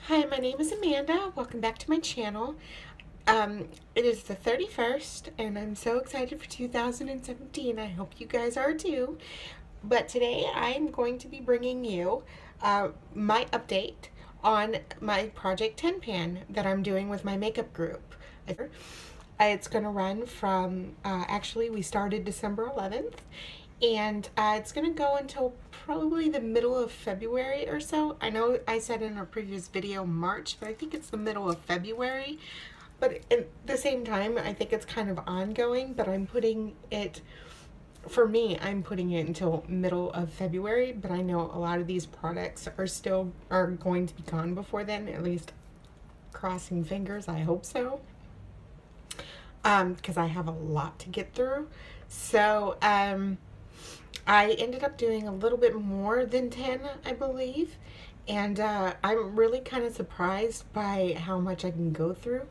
Hi, my name is Amanda. Welcome back to my channel. It is the 31st, and I'm so excited for 2017. I hope you guys are too. But today I'm going to be bringing you my update on my Project 10 pan that I'm doing with my makeup group. It's going to run from, actually we started December 11th, and it's going to go until probably the middle of February or so. I know I said in a previous video March, but I think it's the middle of February. But at the same time, I think it's kind of ongoing, but I'm putting it, for me, I'm putting it until middle of February, but I know a lot of these products are going to be gone before then, at least crossing fingers, I hope so. Because I have a lot to get through. So, I ended up doing a little bit more than 10, I believe. And I'm really kind of surprised by how much I can go through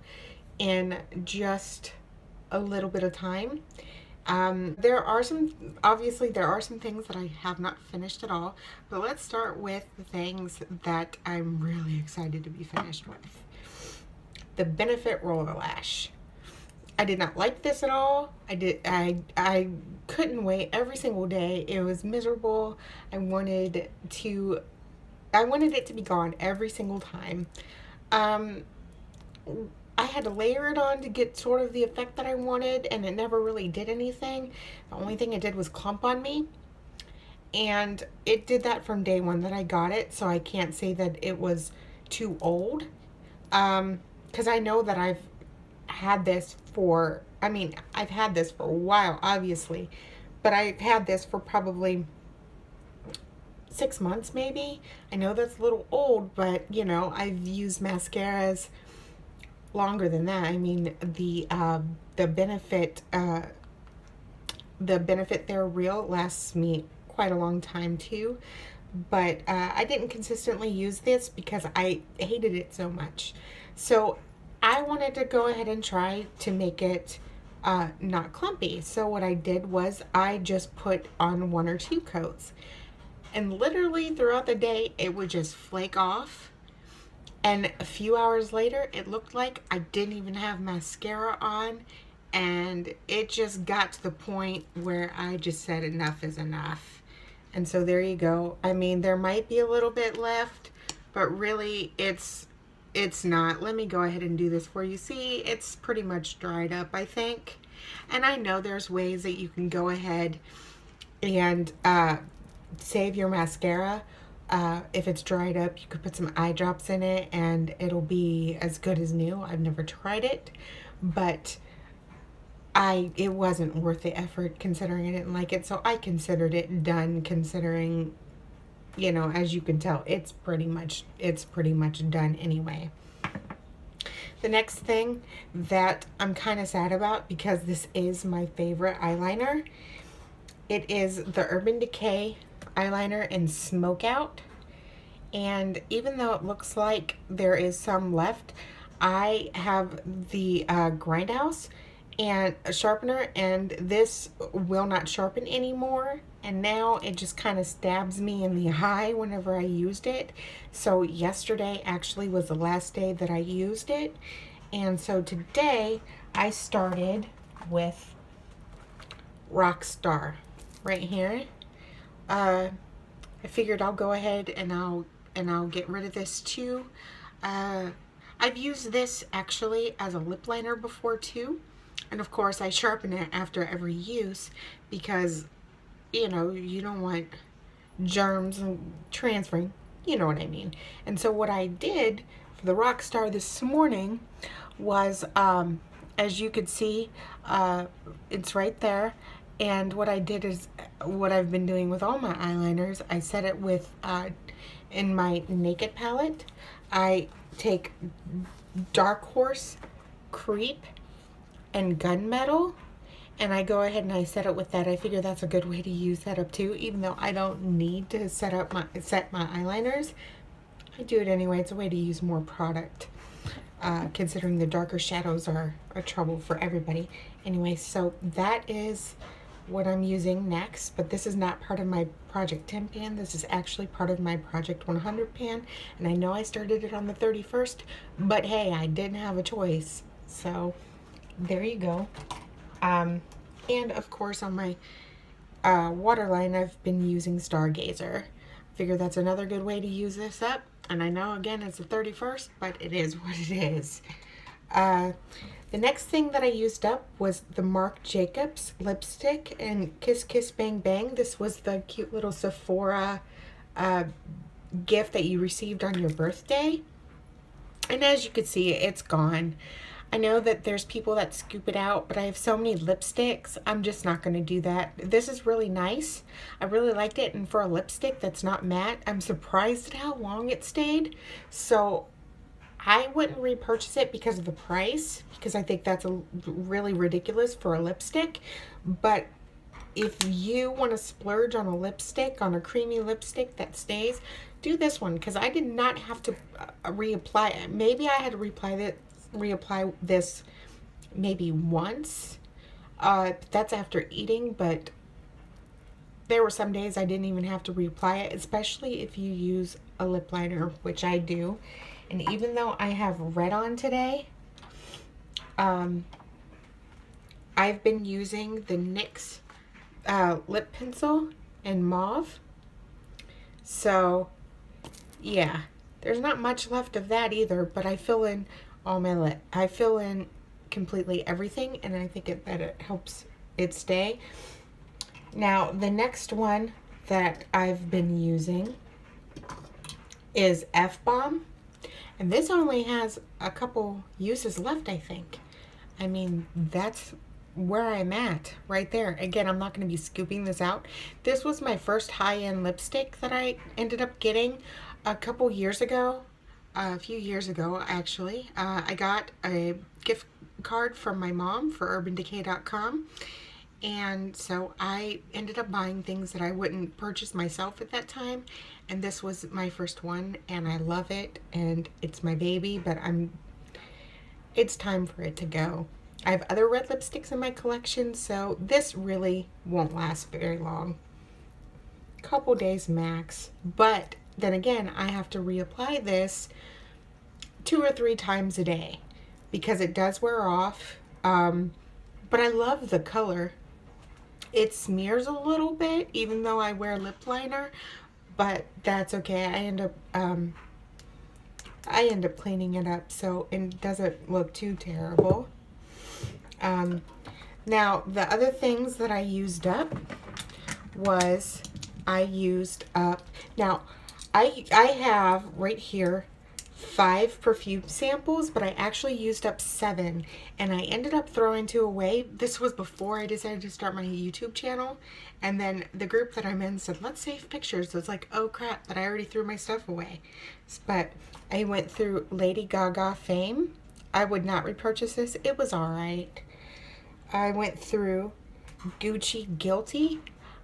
in just a little bit of time. Obviously there are some things that I have not finished at all, but let's start with the things that I'm really excited to be finished with. The Benefit Roller Lash. I did not like this at all. I couldn't wait every single day. It was miserable. I wanted it to be gone every single time. I had to layer it on to get sort of the effect that I wanted, and it never really did anything. The only thing it did was clump on me. And it did that from day one that I got it, so I can't say that it was too old. Because I know that I've had this for, I've had this for a while, obviously, but I've had this for probably 6 months maybe. I know that's a little old, but you know, I've used mascaras longer than that. I mean, the Benefit They're Real lasts me quite a long time too, but I didn't consistently use this because I hated it so much. So I wanted to go ahead and try to make it not clumpy. So what I did was I just put on 1 or 2 coats, and literally throughout the day it would just flake off, and a few hours later it looked like I didn't even have mascara on, and it just got to the point where I just said enough is enough. And so there you go. I mean, there might be a little bit left, but really it's not. Let me go ahead and do this for you. See, it's pretty much dried up, I think. And I know there's ways that you can go ahead and save your mascara. If it's dried up, you could put some eye drops in it and it'll be as good as new. I've never tried it, but it wasn't worth the effort considering I didn't like it. So I considered it done, considering, you know, as you can tell, it's pretty much done anyway. The next thing that I'm kind of sad about, because this is my favorite eyeliner, it is the Urban Decay eyeliner in Smoke Out. And even though it looks like there is some left, I have the Grindhouse and a sharpener, and this will not sharpen anymore, and now it just kind of stabs me in the eye whenever I used it. So yesterday actually was the last day that I used it, and so today I started with Rockstar right here. I figured I'll go ahead and I'll get rid of this too. I've used this actually as a lip liner before too. And of course I sharpen it after every use because, you know, you don't want germs transferring, you know what I mean. And so what I did for the Rockstar this morning was, as you could see, it's right there. And what I did is what I've been doing with all my eyeliners. I set it with, in my Naked palette, I take Dark Horse, Creep, and Gunmetal, and I go ahead and I set it with that. I figure that's a good way to use that up too, even though I don't need to set my eyeliners. I do it anyway. It's a way to use more product, considering the darker shadows are trouble for everybody. Anyway, so that is what I'm using next, but this is not part of my Project 10 pan. This is actually part of my Project 100 pan, and I know I started it on the 31st, but hey, I didn't have a choice. So there you go. And of course on my waterline, I've been using Stargazer. Figure that's another good way to use this up. And I know, again, it's the 31st, but it is what it is. The next thing that I used up was the Marc Jacobs lipstick and Kiss Kiss Bang Bang. This was the cute little Sephora gift that you received on your birthday. And as you can see, it's gone. I know that there's people that scoop it out, but I have so many lipsticks, I'm just not going to do that. This is really nice. I really liked it, and for a lipstick that's not matte, I'm surprised at how long it stayed. So I wouldn't repurchase it because of the price, because I think that's really ridiculous for a lipstick. But if you want to splurge on a lipstick, on a creamy lipstick that stays, do this one, because I did not have to reapply it. Maybe I had to reapply this maybe once. That's after eating, but there were some days I didn't even have to reapply it, especially if you use a lip liner, which I do. And even though I have red on today, I've been using the NYX lip pencil in mauve. So yeah, there's not much left of that either, but I fill in all my lip. I fill in completely everything, and I think that it helps it stay. Now, the next one that I've been using is F-Bomb. And this only has a couple uses left, I think. I mean, that's where I'm at right there. Again, I'm not going to be scooping this out. This was my first high-end lipstick that I ended up getting a couple years ago. A few years ago, actually. I got a gift card from my mom for UrbanDecay.com. And so I ended up buying things that I wouldn't purchase myself at that time. And this was my first one, and I love it, and it's my baby, but it's time for it to go. I have other red lipsticks in my collection, so this really won't last very long. Couple days max. But then again, I have to reapply this 2 or 3 times a day because it does wear off. But I love the color. It smears a little bit, even though I wear lip liner, but that's okay. I end up cleaning it up, so it doesn't look too terrible. Now, the other things that I used up was now I have right here 5 perfume samples, but I actually used up 7, and I ended up throwing 2 away. This was before I decided to start my YouTube channel, and then the group that I'm in said, let's save pictures. So it's like, oh crap, but I already threw my stuff away. But I went through Lady Gaga Fame. I would not repurchase this. It was alright. I went through Gucci Guilty.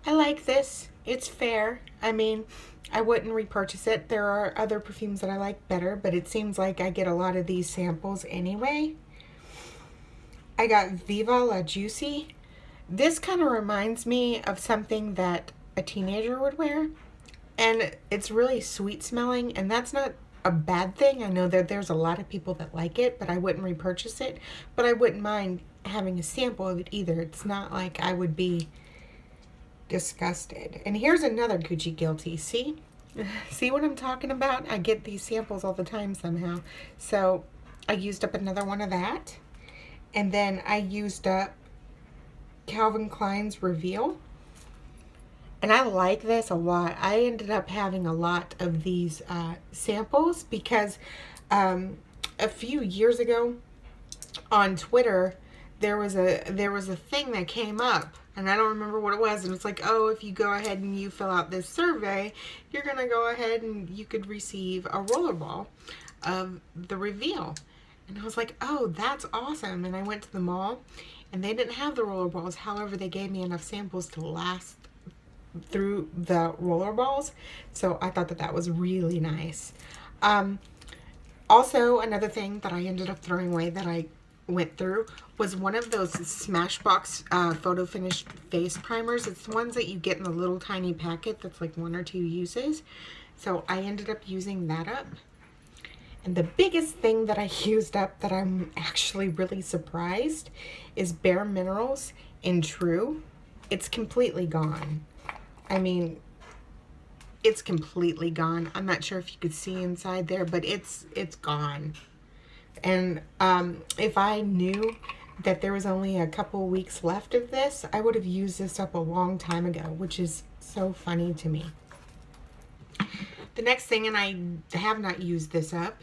I like this. It's fair. I mean, I wouldn't repurchase it. There are other perfumes that I like better, but it seems like I get a lot of these samples anyway. I got Viva La Juicy. This kind of reminds me of something that a teenager would wear, and it's really sweet smelling, and that's not a bad thing. I know that there's a lot of people that like it, but I wouldn't repurchase it. But I wouldn't mind having a sample of it either. It's not like I would be disgusted. And here's another Gucci Guilty. See what I'm talking about? I get these samples all the time somehow. So I used up another one of that, and then I used up Calvin Klein's Reveal, and I like this a lot. I ended up having a lot of these samples because a few years ago on Twitter there was a thing that came up, and I don't remember what it was, and it's like, oh, if you go ahead and you fill out this survey, you're gonna go ahead and you could receive a rollerball of the Reveal. And I was like, oh, that's awesome. And I went to the mall, and they didn't have the rollerballs. However, they gave me enough samples to last through the rollerballs, so I thought that that was really nice. Also, another thing that I ended up throwing away that I went through was one of those Smashbox photo finish face primers. It's the ones that you get in a little tiny packet that's like 1 or 2 uses. So I ended up using that up. And the biggest thing that I used up that I'm actually really surprised is Bare Minerals in True. It's completely gone. I mean, it's completely gone. I'm not sure if you could see inside there, but it's gone. And if I knew that there was only a couple weeks left of this, I would have used this up a long time ago, which is so funny to me. The next thing, and I have not used this up,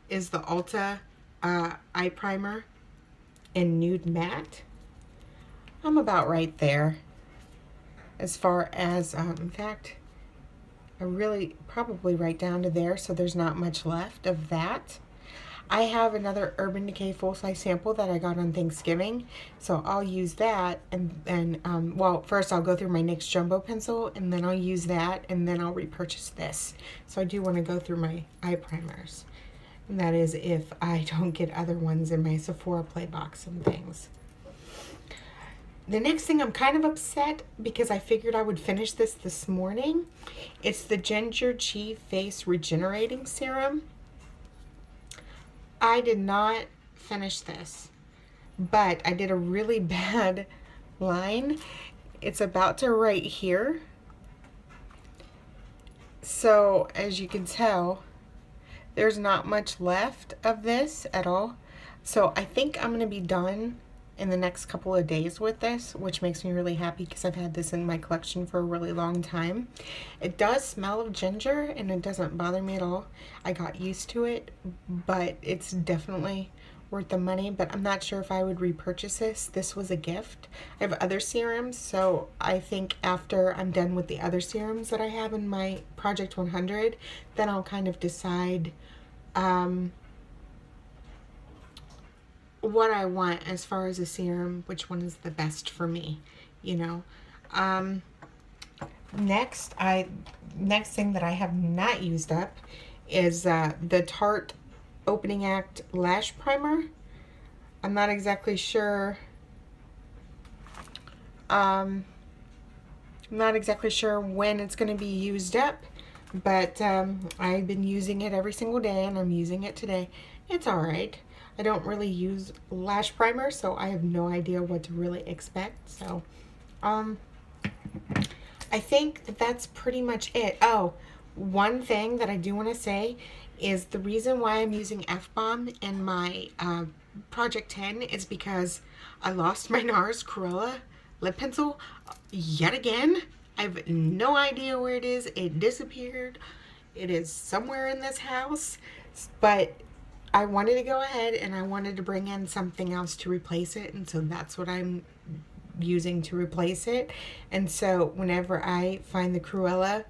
is the Ulta eye primer in Nude Matte. I'm about right there as far as, in fact, I really probably right down to there, so there's not much left of that. I have another Urban Decay full-size sample that I got on Thanksgiving, so I'll use that, and then, well, first I'll go through my NYX Jumbo Pencil, and then I'll use that, and then I'll repurchase this. So I do want to go through my eye primers. And that is if I don't get other ones in my Sephora play box and things. The next thing, I'm kind of upset because I figured I would finish this morning. It's the Ginger Chi Face Regenerating Serum. I did not finish this, but I did a really bad line. It's about to right here. So as you can tell, there's not much left of this at all. So I think I'm going to be done in the next couple of days with this, which makes me really happy because I've had this in my collection for a really long time. It does smell of ginger and it doesn't bother me at all. I got used to it, but it's definitely worth the money, but I'm not sure if I would repurchase this. This was a gift. I have other serums, so I think after I'm done with the other serums that I have in my Project 100, then I'll kind of decide what I want as far as a serum, which one is the best for me, you know. Next thing that I have not used up is the Tarte Opening Act Lash Primer. I'm not exactly sure. I'm not exactly sure when it's going to be used up, but I've been using it every single day, and I'm using it today. It's alright. I don't really use lash primer, so I have no idea what to really expect. So, I think that's pretty much it. Oh, one thing that I do want to say is the reason why I'm using F-Bomb in my Project 10 is because I lost my NARS Lip Pencil yet again. I have no idea where it is. It disappeared. It is somewhere in this house, but I wanted to go ahead and I wanted to bring in something else to replace it, and so that's what I'm using to replace it. And so whenever I find the Cruella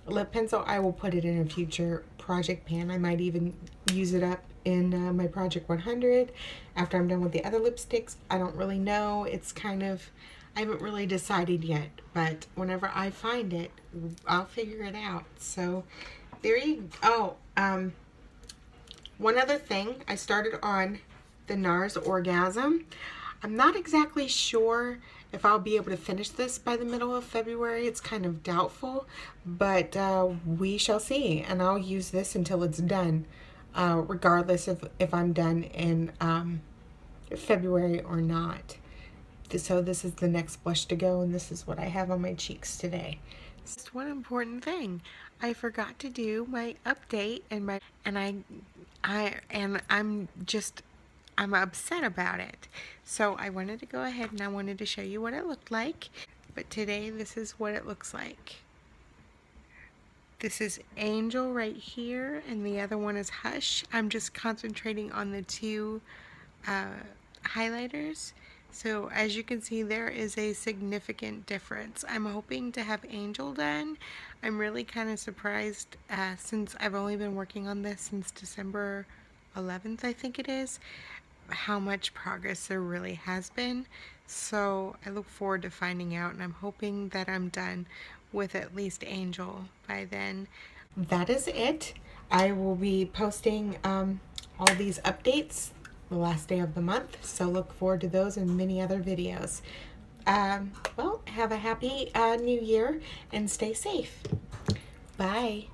lip pencil, I will put it in a future project pan. I might even use it up in my Project 100 after I'm done with the other lipsticks. I don't really know. It's kind of, I haven't really decided yet, but whenever I find it, I'll figure it out. So there you go. One other thing, I started on the NARS Orgasm. I'm not exactly sure if I'll be able to finish this by the middle of February. It's kind of doubtful, but we shall see. And I'll use this until it's done, regardless of if I'm done in February or not. So this is the next blush to go, and this is what I have on my cheeks today. Just one important thing. I forgot to do my update and I'm upset about it. So I wanted to go ahead and I wanted to show you what it looked like. But today this is what it looks like. This is Angel right here, and the other one is Hush. I'm just concentrating on the two highlighters. So as you can see, there is a significant difference. I'm hoping to have Angel done. I'm really kind of surprised since I've only been working on this since December 11th, I think it is, how much progress there really has been. So I look forward to finding out, and I'm hoping that I'm done with at least Angel by then. That is it. I will be posting all these updates the last day of the month. So look forward to those and many other videos. Well, have a happy new year and stay safe. Bye.